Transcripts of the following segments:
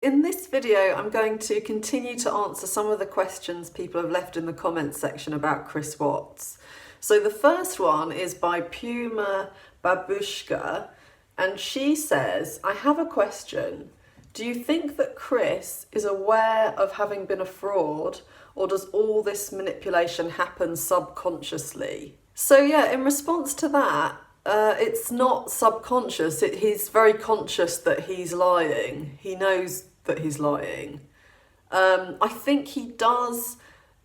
In this video, I'm going to continue to answer some of the questions people have left in the comments section about Chris Watts. So the first one is by Puma Babushka, and she says, I have a question. Do you think that Chris is aware of having been a fraud, or does all this manipulation happen subconsciously? So yeah, in response to that, it's not subconscious. He's very conscious that he's lying. He knows that he's lying. I think he does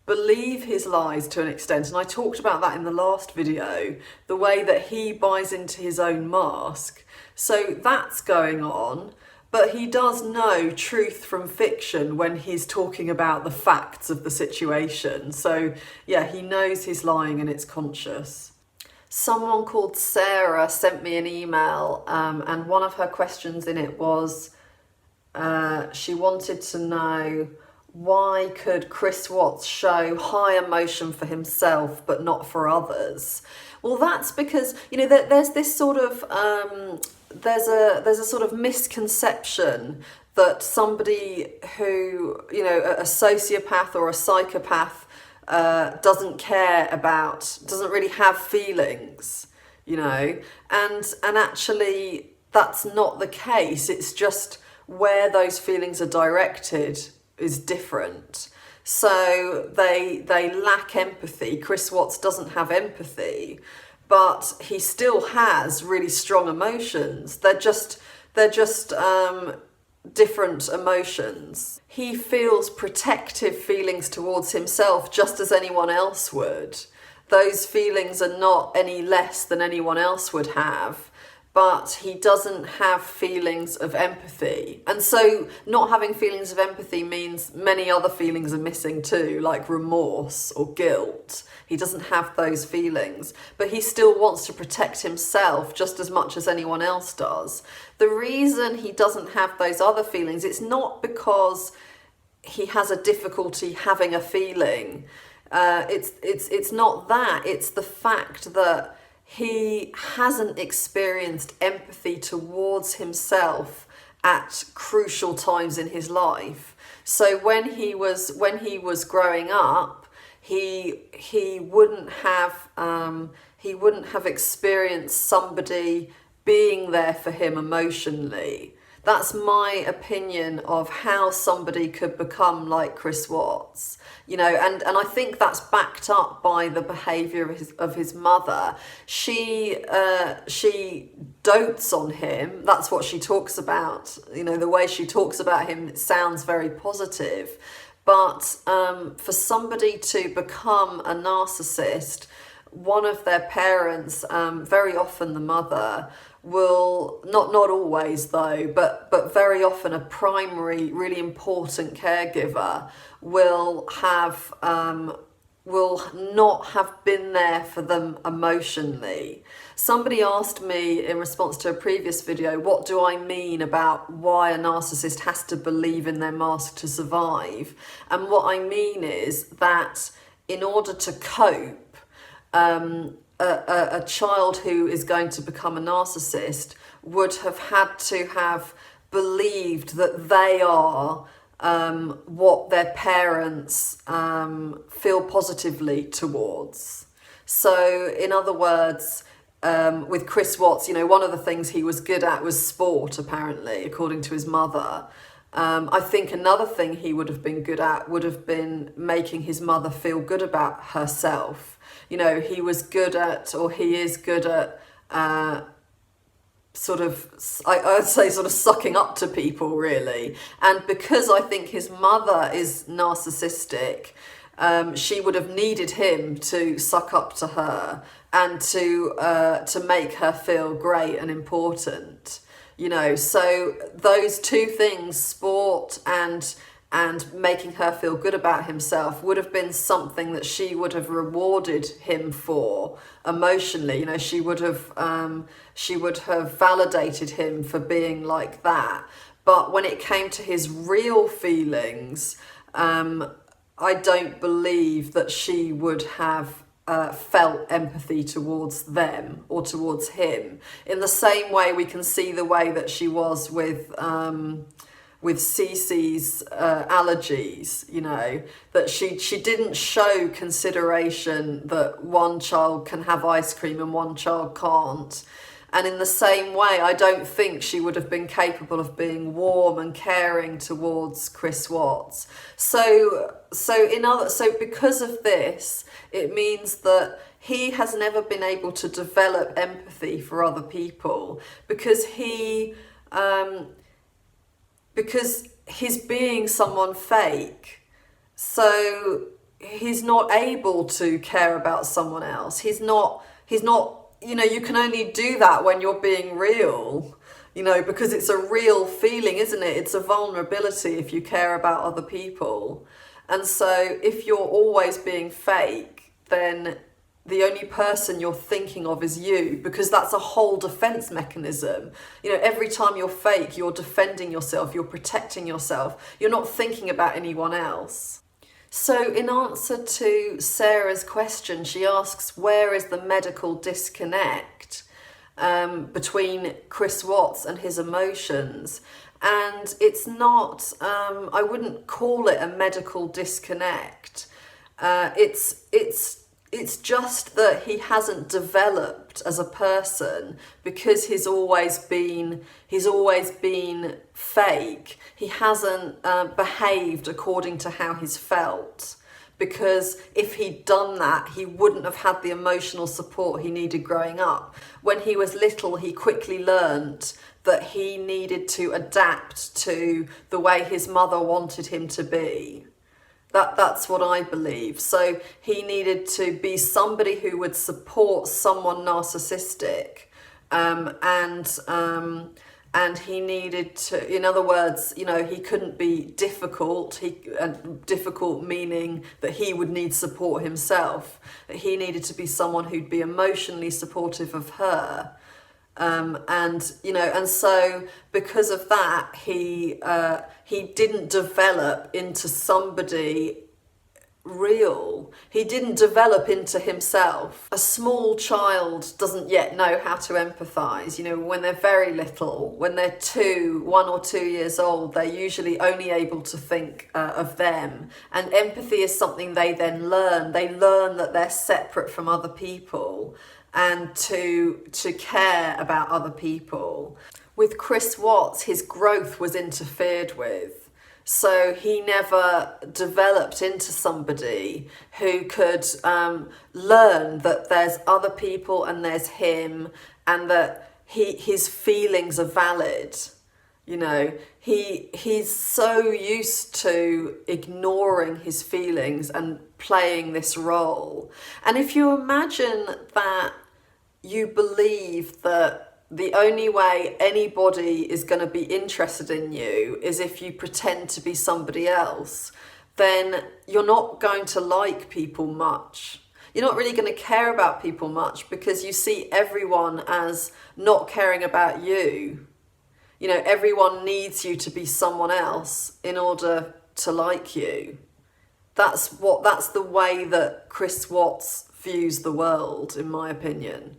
believe his lies to an extent, and I talked about that in the last video, the way that he buys into his own mask. So that's going on, but he does know truth from fiction when he's talking about the facts of the situation. So yeah, he knows he's lying and it's conscious. Someone called Sarah sent me an email, and one of her questions in it was, she wanted to know, why could Chris Watts show high emotion for himself but not for others? Well, that's because, you know, there's this sort of there's a sort of misconception that somebody who, you know, a sociopath or a psychopath doesn't really have feelings, you know, and actually that's not the case. It's just where those feelings are directed is different. So they lack empathy. Chris Watts doesn't have empathy, but he still has really strong emotions. They're just different emotions. He feels protective feelings towards himself just as anyone else would. Those feelings are not any less than anyone else would have, but he doesn't have feelings of empathy. And so not having feelings of empathy means many other feelings are missing too, like remorse or guilt. He doesn't have those feelings, but he still wants to protect himself just as much as anyone else does. The reason he doesn't have those other feelings, it's not because he has a difficulty having a feeling. It's not that. It's the fact that he hasn't experienced empathy towards himself at crucial times in his life. So when he was growing up, he wouldn't have experienced somebody being there for him emotionally. That's my opinion of how somebody could become like Chris Watts, you know, and I think that's backed up by the behaviour of his mother. She dotes on him. That's what she talks about. You know, the way she talks about him, it sounds very positive. But for somebody to become a narcissist, one of their parents, very often the mother, will, not always though, but very often a primary, really important caregiver will not have been there for them emotionally. Somebody asked me in response to a previous video, what do I mean about why a narcissist has to believe in their mask to survive? And what I mean is that in order to cope, a child who is going to become a narcissist would have had to have believed that they are what their parents feel positively towards. So in other words, with Chris Watts, you know, one of the things he was good at was sport, apparently, according to his mother. I think another thing he would have been good at would have been making his mother feel good about herself. You know, he was good at, or he is good at, sort of, I'd say sort of sucking up to people, really. And because I think his mother is narcissistic, she would have needed him to suck up to her and to make her feel great and important. You know, so those two things, sport and making her feel good about himself, would have been something that she would have rewarded him for emotionally. You know, she would have validated him for being like that. But when it came to his real feelings, I don't believe that she would have felt empathy towards them or towards him in the same way we can see the way that she was with with Cece's allergies, you know, that she didn't show consideration that one child can have ice cream and one child can't. And in the same way, I don't think she would have been capable of being warm and caring towards Chris Watts. So because of this, it means that he has never been able to develop empathy for other people because he's being someone fake. So he's not able to care about someone else. He's not, you know, you can only do that when you're being real, you know, because it's a real feeling, isn't it? It's a vulnerability if you care about other people. And so if you're always being fake, then the only person you're thinking of is you, because that's a whole defense mechanism. You know, every time you're fake, you're defending yourself, you're protecting yourself. You're not thinking about anyone else. So in answer to Sarah's question, she asks, where is the medical disconnect between Chris Watts and his emotions? And it's not, I wouldn't call it a medical disconnect. It's just that he hasn't developed as a person because he's always been fake. He hasn't behaved according to how he's felt, because if he'd done that, he wouldn't have had the emotional support he needed growing up. When he was little, he quickly learnt that he needed to adapt to the way his mother wanted him to be. That's what I believe. So he needed to be somebody who would support someone narcissistic, and he needed to, in other words, you know, he couldn't be difficult. Difficult meaning that he would need support himself. That he needed to be someone who'd be emotionally supportive of her. And you know, and so because of that, he didn't develop into somebody real. He didn't develop into himself. A small child doesn't yet know how to empathize. You know, when they're very little, when they're 1 or 2 years old, they're usually only able to think of them. And empathy is something they then learn. They learn that they're separate from other people, and to care about other people. With Chris Watts, his growth was interfered with. So he never developed into somebody who could learn that there's other people and there's him, and that his feelings are valid. You know, he's so used to ignoring his feelings and playing this role. And if you imagine that you believe that the only way anybody is going to be interested in you is if you pretend to be somebody else, then you're not going to like people much. You're not really going to care about people much because you see everyone as not caring about you. You know, everyone needs you to be someone else in order to like you. That's the way that Chris Watts views the world, in my opinion.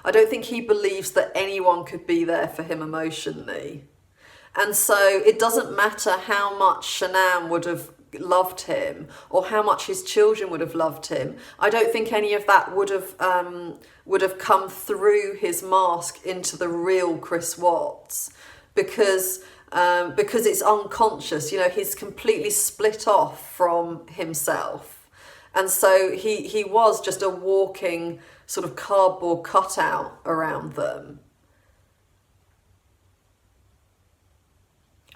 I don't think he believes that anyone could be there for him emotionally. And so it doesn't matter how much Shanann would have loved him or how much his children would have loved him. I don't think any of that would have come through his mask into the real Chris Watts, because it's unconscious. You know, he's completely split off from himself. And so he was just a walking sort of cardboard cutout around them.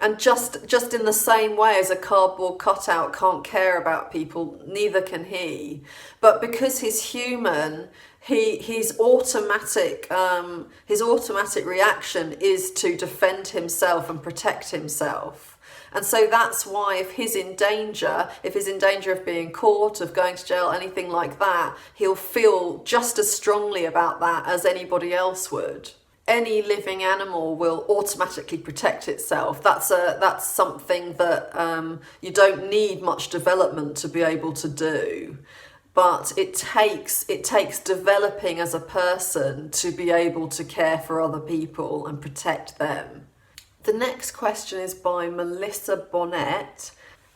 And just in the same way as a cardboard cutout can't care about people, neither can he. But because he's human, his automatic reaction is to defend himself and protect himself. And so that's why if he's in danger of being caught, of going to jail, anything like that, he'll feel just as strongly about that as anybody else would. Any living animal will automatically protect itself. That's something that you don't need much development to be able to do. But it takes developing as a person to be able to care for other people and protect them. The next question is by Melissa Bonnet.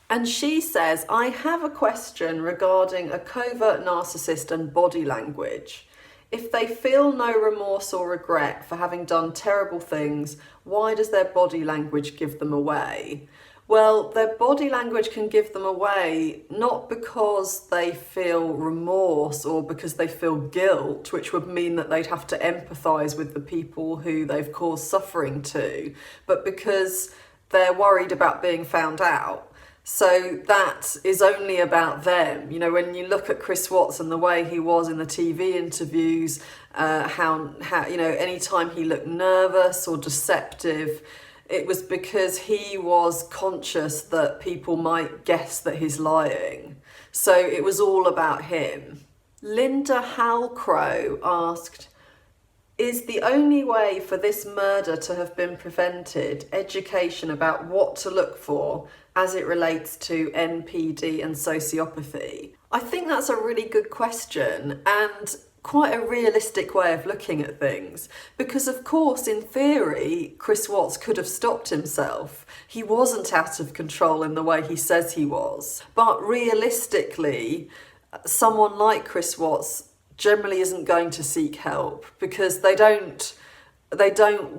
And she says, I have a question regarding a covert narcissist and body language. If they feel no remorse or regret for having done terrible things, why does their body language give them away? Well, their body language can give them away not because they feel remorse or because they feel guilt, which would mean that they'd have to empathise with the people who they've caused suffering to, but because they're worried about being found out. So that is only about them. You know, when you look at Chris Watts and the way he was in the TV interviews, how you know, anytime he looked nervous or deceptive, it was because he was conscious that people might guess that he's lying. So it was all about him. Linda Halcrow asked, is the only way for this murder to have been prevented education about what to look for as it relates to NPD and sociopathy? I think that's a really good question and quite a realistic way of looking at things, because of course in theory Chris Watts could have stopped himself. He wasn't out of control in the way he says he was, but realistically someone like Chris Watts generally isn't going to seek help because they don't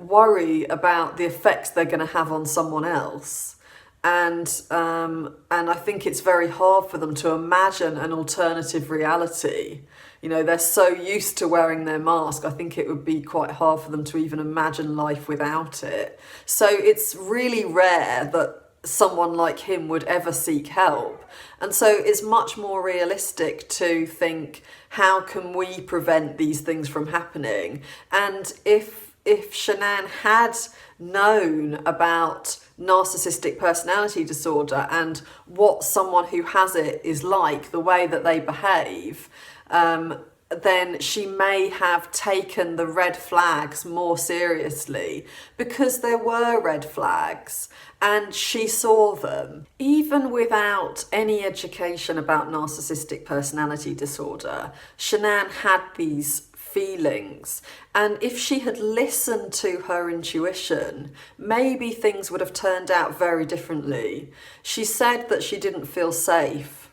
worry about the effects they're going to have on someone else. And I think it's very hard for them to imagine an alternative reality. You know, they're so used to wearing their mask, I think it would be quite hard for them to even imagine life without it. So it's really rare that someone like him would ever seek help. And so it's much more realistic to think, how can we prevent these things from happening? And if Shanann had known about narcissistic personality disorder and what someone who has it is like, the way that they behave, then she may have taken the red flags more seriously, because there were red flags and she saw them. Even without any education about narcissistic personality disorder, Shanann had these feelings, and if she had listened to her intuition, maybe things would have turned out very differently. She said that she didn't feel safe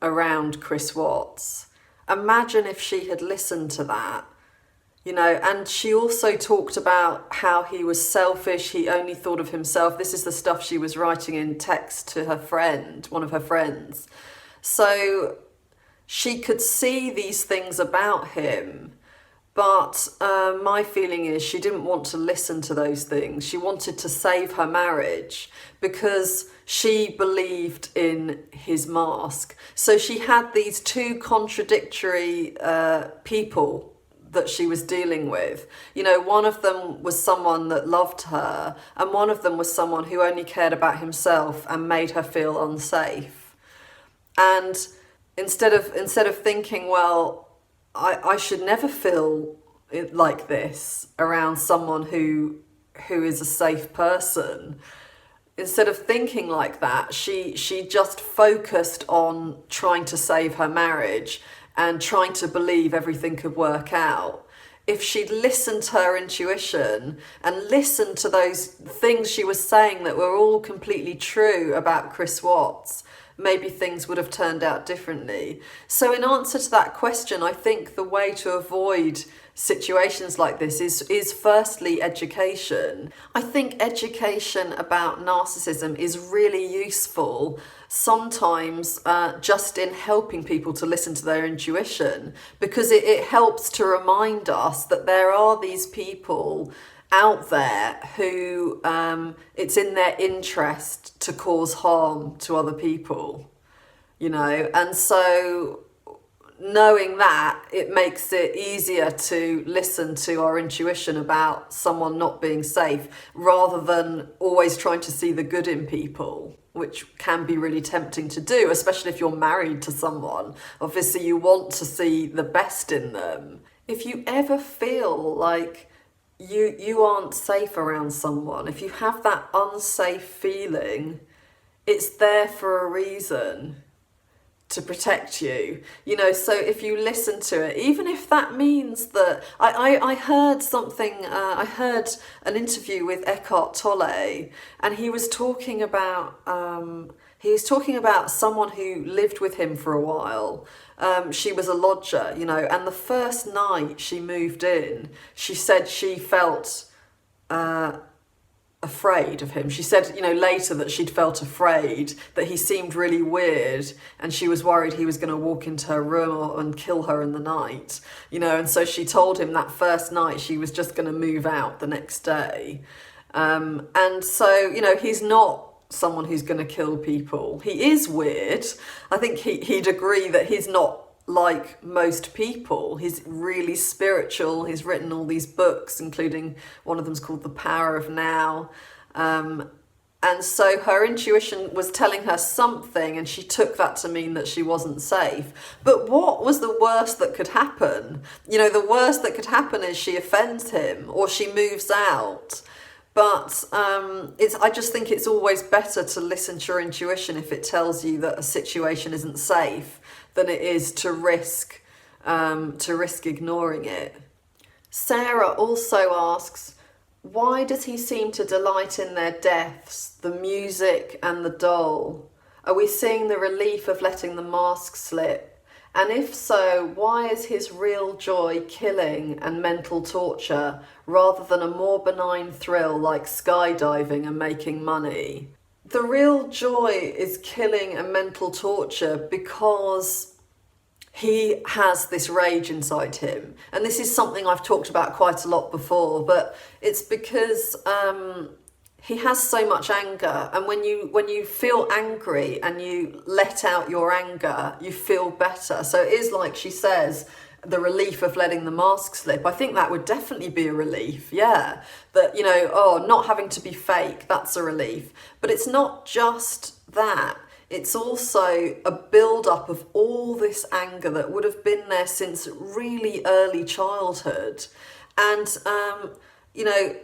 around Chris Watts. Imagine if she had listened to that, you know. And she also talked about how he was selfish, he only thought of himself. This is the stuff she was writing in text to her friend, one of her friends. So she could see these things about him, but my feeling is she didn't want to listen to those things. She wanted to save her marriage because she believed in his mask. So she had these two contradictory people that she was dealing with. You know, one of them was someone that loved her, and one of them was someone who only cared about himself and made her feel unsafe. And instead of thinking, well, I should never feel like this around someone who is a safe person, instead of thinking like that, she just focused on trying to save her marriage and trying to believe everything could work out. If she'd listened to her intuition and listened to those things she was saying that were all completely true about Chris Watts, maybe things would have turned out differently. So in answer to that question, I think the way to avoid situations like this is firstly education. I think education about narcissism is really useful sometimes just in helping people to listen to their intuition, because it helps to remind us that there are these people out there who it's in their interest to cause harm to other people, you know. And so knowing that, it makes it easier to listen to our intuition about someone not being safe, rather than always trying to see the good in people, which can be really tempting to do, especially if you're married to someone. Obviously you want to see the best in them. If you ever feel like you aren't safe around someone, if you have that unsafe feeling, it's there for a reason. to protect you, you know. So if you listen to it, even if that means that I heard something, I heard an interview with Eckhart Tolle, and he was talking about someone who lived with him for a while. She was a lodger, you know, and the first night she moved in, she said she felt afraid of him. She said, you know, later that she'd felt afraid, that he seemed really weird, and she was worried he was going to walk into her room and kill her in the night, you know. And so she told him that first night she was just going to move out the next day. And so, you know, he's not someone who's going to kill people. He is weird. I think he'd agree that he's not like most people. He's really spiritual. He's written all these books, including one of them's called The Power of Now. And so her intuition was telling her something, and she took that to mean that she wasn't safe. But what was the worst that could happen? You know, the worst that could happen is she offends him or she moves out. But I just think it's always better to listen to your intuition if it tells you that a situation isn't safe, than it is to risk ignoring it. Sarah also asks, why does he seem to delight in their deaths, the music and the doll? Are we seeing the relief of letting the mask slip? And if so, why is his real joy killing and mental torture rather than a more benign thrill like skydiving and making money? The real joy is killing and mental torture because he has this rage inside him. And this is something I've talked about quite a lot before, but it's because he has so much anger, and when you feel angry and you let out your anger, you feel better. So it is, like she says, the relief of letting the mask slip. I think that would definitely be a relief, yeah. That, you know, not having to be fake, that's a relief. But it's not just that. It's also a build-up of all this anger that would have been there since really early childhood. And, you know,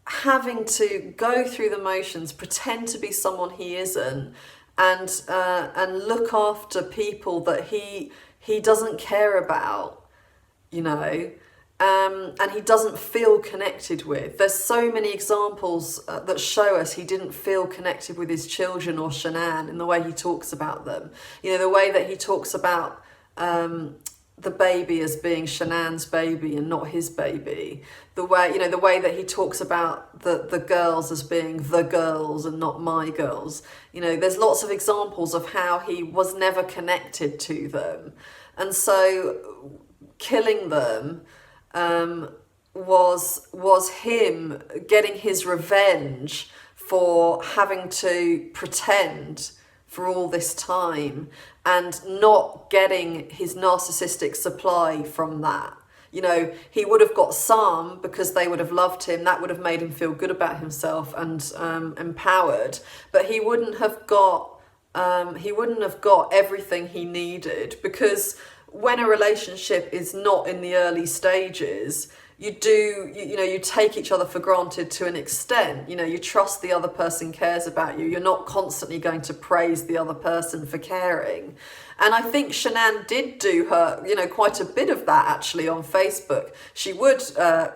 having to go through the motions, pretend to be someone he isn't, and look after people that he doesn't care about, you know, and he doesn't feel connected with. There's so many examples that show us he didn't feel connected with his children or Shanann in the way he talks about them. You know, the way that he talks about the baby as being Shanann's baby and not his baby. The way that he talks about the girls as being the girls and not my girls. You know, there's lots of examples of how he was never connected to them. And so killing them was him getting his revenge for having to pretend for all this time and not getting his narcissistic supply from that. You know, he would have got some because they would have loved him. That would have made him feel good about himself and empowered. But he wouldn't have got everything he needed, because when a relationship is not in the early stages, you take each other for granted to an extent. You know, you trust the other person cares about you. You're not constantly going to praise the other person for caring. And I think Shanann did do quite a bit of that actually on Facebook. She would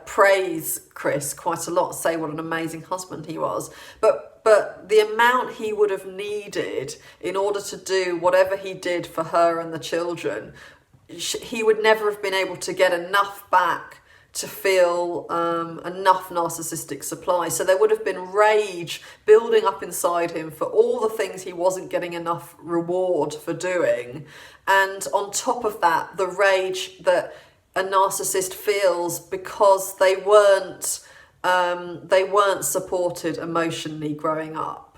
praise Chris quite a lot, say what an amazing husband he was. But the amount he would have needed in order to do whatever he did for her and the children, he would never have been able to get enough back to feel enough narcissistic supply. So there would have been rage building up inside him for all the things he wasn't getting enough reward for doing. And on top of that, the rage that a narcissist feels because they weren't supported emotionally growing up.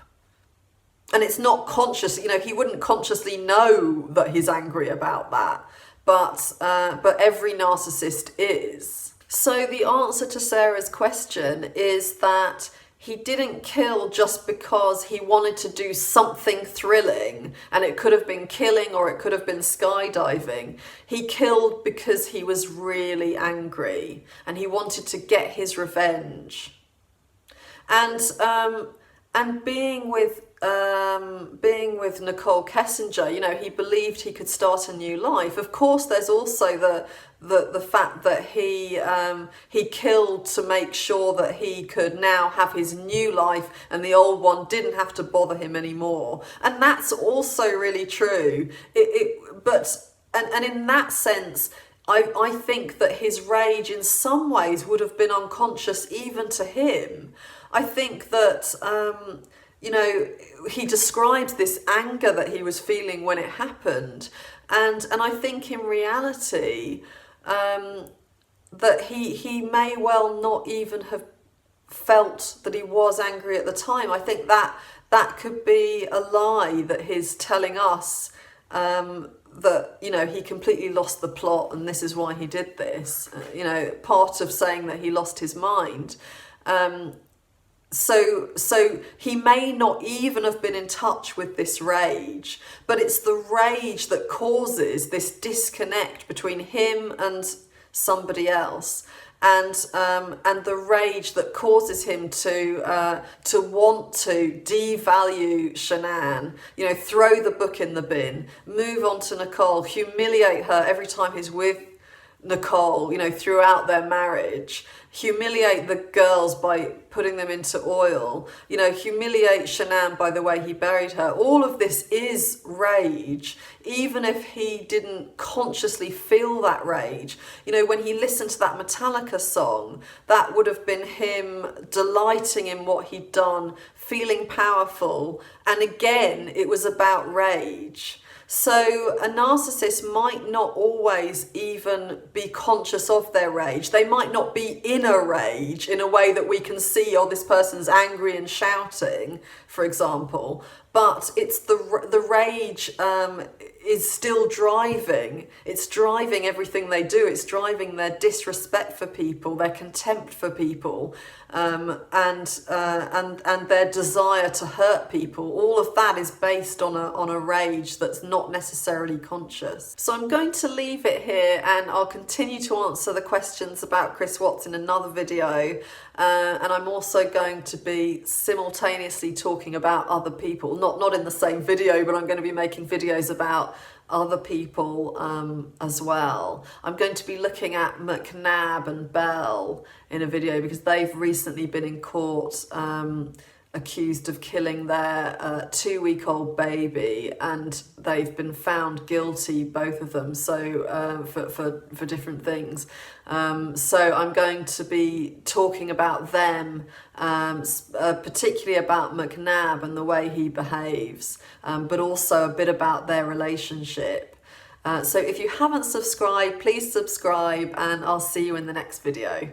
And it's not conscious, you know, he wouldn't consciously know that he's angry about that, but every narcissist is. So the answer to Sarah's question is that he didn't kill just because he wanted to do something thrilling, and it could have been killing or it could have been skydiving. He killed because he was really angry and he wanted to get his revenge. And and being with Nicole Kessinger, you know, he believed he could start a new life. Of course, there's also the fact that he killed to make sure that he could now have his new life and the old one didn't have to bother him anymore. And that's also really true. And in that sense, I think that his rage in some ways would have been unconscious even to him. I think that, you know, he describes this anger that he was feeling when it happened. And I think in reality, that he may well not even have felt that he was angry at the time. I think that could be a lie that he's telling us, that, you know, he completely lost the plot and this is why he did this. You know, part of saying that he lost his mind. So he may not even have been in touch with this rage, but it's the rage that causes this disconnect between him and somebody else, and the rage that causes him to want to devalue Shanann, you know, throw the book in the bin, move on to Nicole, humiliate her every time he's with Nicole, you know, throughout their marriage, humiliate the girls by putting them into oil, you know, humiliate Shanann by the way he buried her. All of this is rage, even if he didn't consciously feel that rage. You know, when he listened to that Metallica song, that would have been him delighting in what he'd done, feeling powerful, and again, it was about rage. So a narcissist might not always even be conscious of their rage. They might not be in a rage in a way that we can see, oh, this person's angry and shouting, for example. But it's the rage is still driving. It's driving everything they do. It's driving their disrespect for people, their contempt for people, and their desire to hurt people. All of that is based on a rage that's not necessarily conscious. So I'm going to leave it here, and I'll continue to answer the questions about Chris Watts in another video. And I'm also going to be simultaneously talking about other people, not in the same video, but I'm going to be making videos about other people as well. I'm going to be looking at McNabb and Bell in a video because they've recently been in court accused of killing their 2-week-old baby, and they've been found guilty, both of them, so for different things. So I'm going to be talking about them, particularly about McNabb and the way he behaves, but also a bit about their relationship. So if you haven't subscribed, please subscribe, and I'll see you in the next video.